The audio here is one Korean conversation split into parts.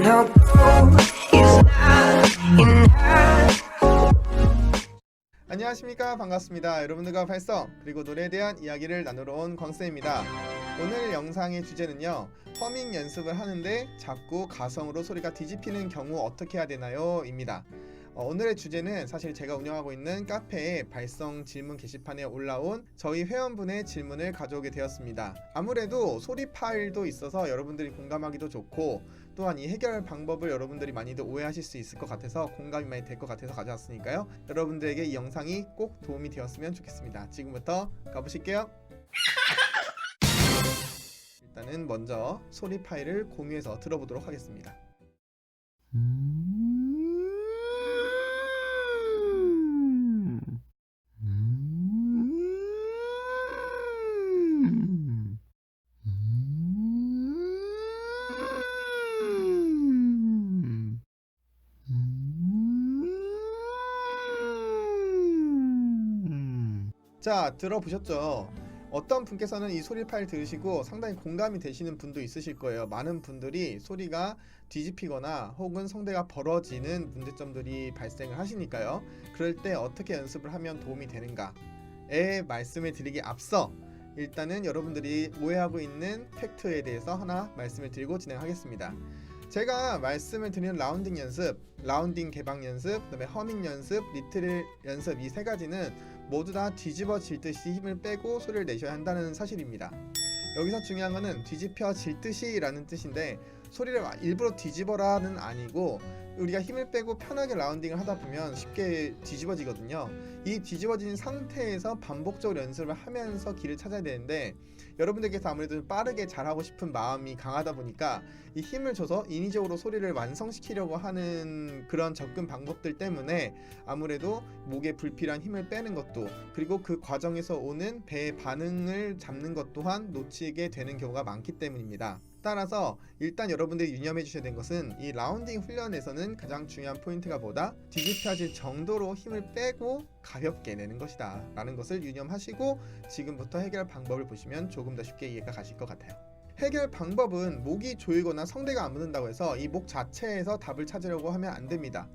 no gold is not enough. 안녕하십니까, 반갑습니다. 여러분들과 발성 그리고 노래에 대한 이야기를 나누러 온 광쌤입니다. 오늘 영상의 주제는요, 허밍 연습을 하는데 자꾸 가성으로 소리가 뒤집히는 경우 어떻게 해야 되나요? 입니다. 오늘의 주제는 사실 제가 운영하고 있는 카페의 발성 질문 게시판에 올라온 저희 회원분의 질문을 가져오게 되었습니다. 아무래도 소리 파일도 있어서 여러분들이 공감하기도 좋고, 또한 이 해결 방법을 여러분들이 많이들 오해하실 수 있을 것 같아서 공감이 많이 될 것 같아서 가져왔으니까요, 여러분들에게 이 영상이 꼭 도움이 되었으면 좋겠습니다. 지금부터 가보실게요. 일단은 먼저 소리 파일을 공유해서 들어보도록 하겠습니다. 자, 들어보셨죠? 어떤 분께서는 이 소리 파일 들으시고 상당히 공감이 되시는 분도 있으실 거예요. 많은 분들이 소리가 뒤집히거나 혹은 성대가 벌어지는 문제점들이 발생을 하시니까요. 그럴 때 어떻게 연습을 하면 도움이 되는가에 말씀을 드리기 앞서 일단은 여러분들이 오해하고 있는 팩트에 대해서 하나 말씀을 드리고 진행하겠습니다. 제가 말씀을 드리는 라운딩 연습, 라운딩 개방 연습, 그다음에 허밍 연습, 리틀 연습, 이 세 가지는 모두 다 뒤집어질 듯이 힘을 빼고 소리를 내셔야 한다는 사실입니다. 여기서 중요한 거는 뒤집혀질 듯이 라는 뜻인데, 소리를 일부러 뒤집어라는 아니고 우리가 힘을 빼고 편하게 라운딩을 하다 보면 쉽게 뒤집어지거든요. 이 뒤집어진 상태에서 반복적으로 연습을 하면서 길을 찾아야 되는데, 여러분들께서 아무래도 빠르게 잘하고 싶은 마음이 강하다 보니까 이 힘을 줘서 인위적으로 소리를 완성시키려고 하는 그런 접근 방법들 때문에 아무래도 목에 불필요한 힘을 빼는 것도, 그리고 그 과정에서 오는 배의 반응을 잡는 것 또한 놓치게 되는 경우가 많기 때문입니다. 따라서 일단 여러분들이 유념해 주셔야 되는 것은, 이 라운딩 훈련에서는 가장 중요한 포인트가 뭐다? 뒤집혀질 정도로 힘을 빼고 가볍게 내는 것이다 라는 것을 유념하시고 지금부터 해결 방법을 보시면 조금 더 쉽게 이해가 가실 것 같아요. 해결 방법은 목이 조이거나 성대가 안 붙는다고 해서 이 목 자체에서 답을 찾으려고 하면 안 됩니다.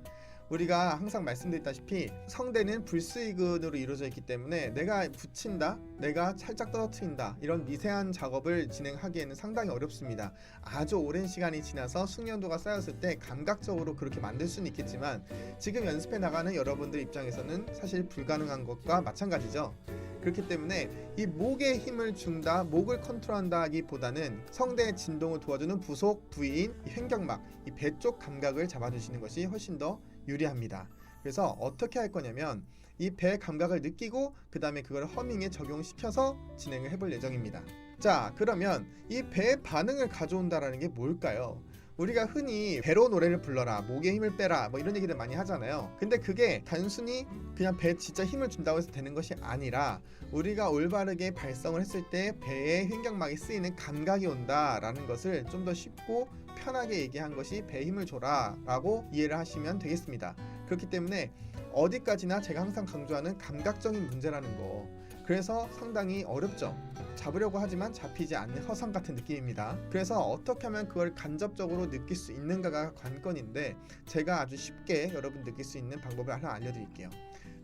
우리가 항상 말씀드렸다시피 성대는 불수의근으로 이루어져 있기 때문에 내가 붙인다, 내가 살짝 떨어뜨린다, 이런 미세한 작업을 진행하기에는 상당히 어렵습니다. 아주 오랜 시간이 지나서 숙련도가 쌓였을 때 감각적으로 그렇게 만들 수는 있겠지만, 지금 연습해 나가는 여러분들 입장에서는 사실 불가능한 것과 마찬가지죠. 그렇기 때문에 이 목에 힘을 준다, 목을 컨트롤한다기보다는 성대의 진동을 도와주는 부속 부위인 이 횡격막, 이 배 쪽 감각을 잡아주시는 것이 훨씬 더 유리합니다. 그래서 어떻게 할 거냐면, 이 배 감각을 느끼고 그 다음에 그걸 허밍에 적용시켜서 진행을 해볼 예정입니다. 자, 그러면 이 배의 반응을 가져온다라는 게 뭘까요? 우리가 흔히 배로 노래를 불러라, 목에 힘을 빼라, 뭐 이런 얘기들 많이 하잖아요. 근데 그게 단순히 그냥 배에 진짜 힘을 준다고 해서 되는 것이 아니라, 우리가 올바르게 발성을 했을 때 배의 횡격막이 쓰이는 감각이 온다라는 것을 좀 더 쉽고 편하게 얘기한 것이 배에 힘을 줘라 라고 이해를 하시면 되겠습니다. 그렇기 때문에 어디까지나 제가 항상 강조하는 감각적인 문제라는 거, 그래서 상당히 어렵죠. 잡으려고 하지만 잡히지 않는 허상 같은 느낌입니다. 그래서 어떻게 하면 그걸 간접적으로 느낄 수 있는가가 관건인데, 제가 아주 쉽게 여러분 느낄 수 있는 방법을 하나 알려드릴게요.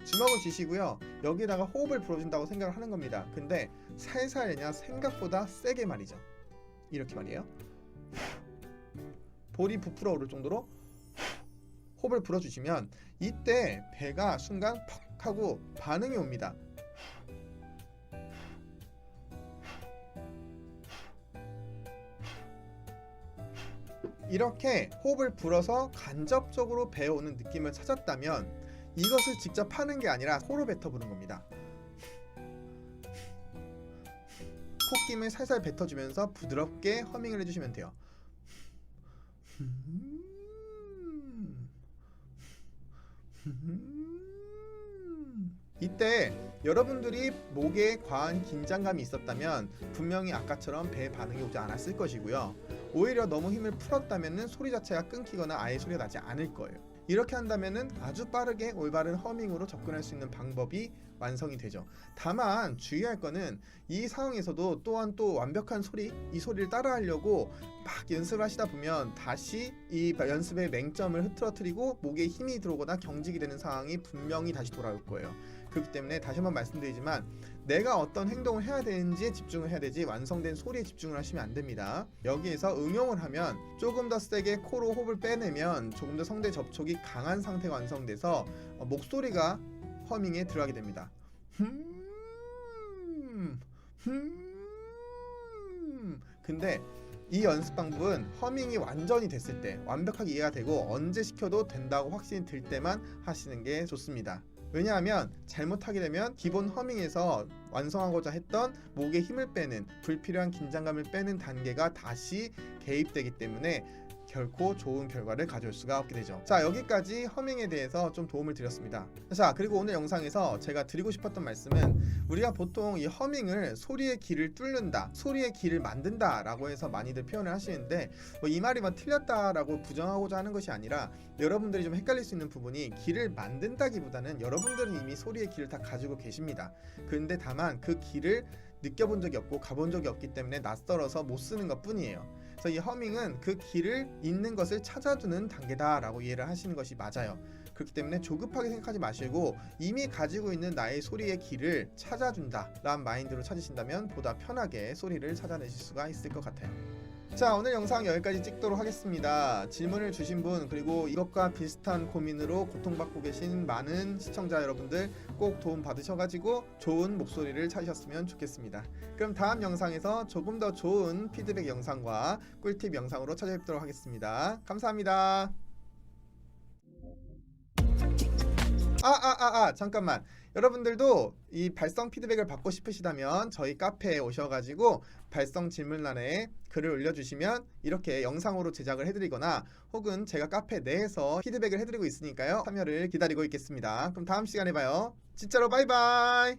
주먹을 쥐시고요, 여기다가 호흡을 불어준다고 생각을 하는 겁니다. 근데 살살 그냥 생각보다 세게 말이죠. 이렇게 말이에요. 볼이 부풀어 오를 정도로 호흡을 불어주시면 이때 배가 순간 퍽 하고 반응이 옵니다. 이렇게 호흡을 불어서 간접적으로 배에 오는 느낌을 찾았다면, 이것을 직접 하는 게 아니라 코로 뱉어 부는 겁니다. 콧김을 살살 뱉어주면서 부드럽게 허밍을 해주시면 돼요. 이때 여러분들이 목에 과한 긴장감이 있었다면 분명히 아까처럼 배에 반응이 오지 않았을 것이고요. 오히려 너무 힘을 풀었다면 소리 자체가 끊기거나 아예 소리가 나지 않을 거예요. 이렇게 한다면은 아주 빠르게 올바른 허밍으로 접근할 수 있는 방법이 완성이 되죠. 다만 주의할 거는 이 상황에서도 또한 또 완벽한 소리, 이 소리를 따라하려고 막 연습을 하시다 보면 다시 이 연습의 맹점을 흐트러뜨리고 목에 힘이 들어오거나 경직이 되는 상황이 분명히 다시 돌아올 거예요. 그렇기 때문에 다시 한번 말씀드리지만 내가 어떤 행동을 해야 되는지에 집중을 해야 되지 완성된 소리에 집중을 하시면 안 됩니다. 여기에서 응용을 하면 조금 더 세게 코로 호흡을 빼내면 조금 더 성대 접촉이 강한 상태가 완성돼서 목소리가 허밍에 들어가게 됩니다. 근데 이 연습 방법은 허밍이 완전히 됐을 때, 완벽하게 이해가 되고 언제 시켜도 된다고 확신이 들 때만 하시는 게 좋습니다. 왜냐하면 잘못하게 되면 기본 허밍에서 완성하고자 했던 목에 힘을 빼는, 불필요한 긴장감을 빼는 단계가 다시 개입되기 때문에 결코 좋은 결과를 가져올 수가 없게 되죠. 자, 여기까지 허밍에 대해서 좀 도움을 드렸습니다. 자, 그리고 오늘 영상에서 제가 드리고 싶었던 말씀은 우리가 보통 이 허밍을 소리의 길을 뚫는다, 소리의 길을 만든다 라고 해서 많이들 표현을 하시는데 이 말이 틀렸다라고 부정하고자 하는 것이 아니라 여러분들이 좀 헷갈릴 수 있는 부분이 길을 만든다기보다는 여러분들은 이미 소리의 길을 다 가지고 계십니다. 그런데 다만 그 길을 느껴본 적이 없고 가본 적이 없기 때문에 낯설어서 못 쓰는 것 뿐이에요. 그래서 이 허밍은 그 길을 있는 것을 찾아주는 단계다라고 이해를 하시는 것이 맞아요. 그렇기 때문에 조급하게 생각하지 마시고 이미 가지고 있는 나의 소리의 길을 찾아준다 라는 마인드로 찾으신다면 보다 편하게 소리를 찾아내실 수가 있을 것 같아요. 자, 오늘 영상 여기까지 찍도록 하겠습니다. 질문을 주신 분, 그리고 이것과 비슷한 고민으로 고통받고 계신 많은 시청자 여러분들 꼭 도움 받으셔가지고 좋은 목소리를 찾으셨으면 좋겠습니다. 그럼 다음 영상에서 조금 더 좋은 피드백 영상과 꿀팁 영상으로 찾아뵙도록 하겠습니다. 감사합니다. 잠깐만. 여러분들도 이 발성 피드백을 받고 싶으시다면 저희 카페에 오셔가지고 발성 질문란에 글을 올려주시면 이렇게 영상으로 제작을 해드리거나 혹은 제가 카페 내에서 피드백을 해드리고 있으니까요. 참여를 기다리고 있겠습니다. 그럼 다음 시간에 봐요. 진짜로 바이바이.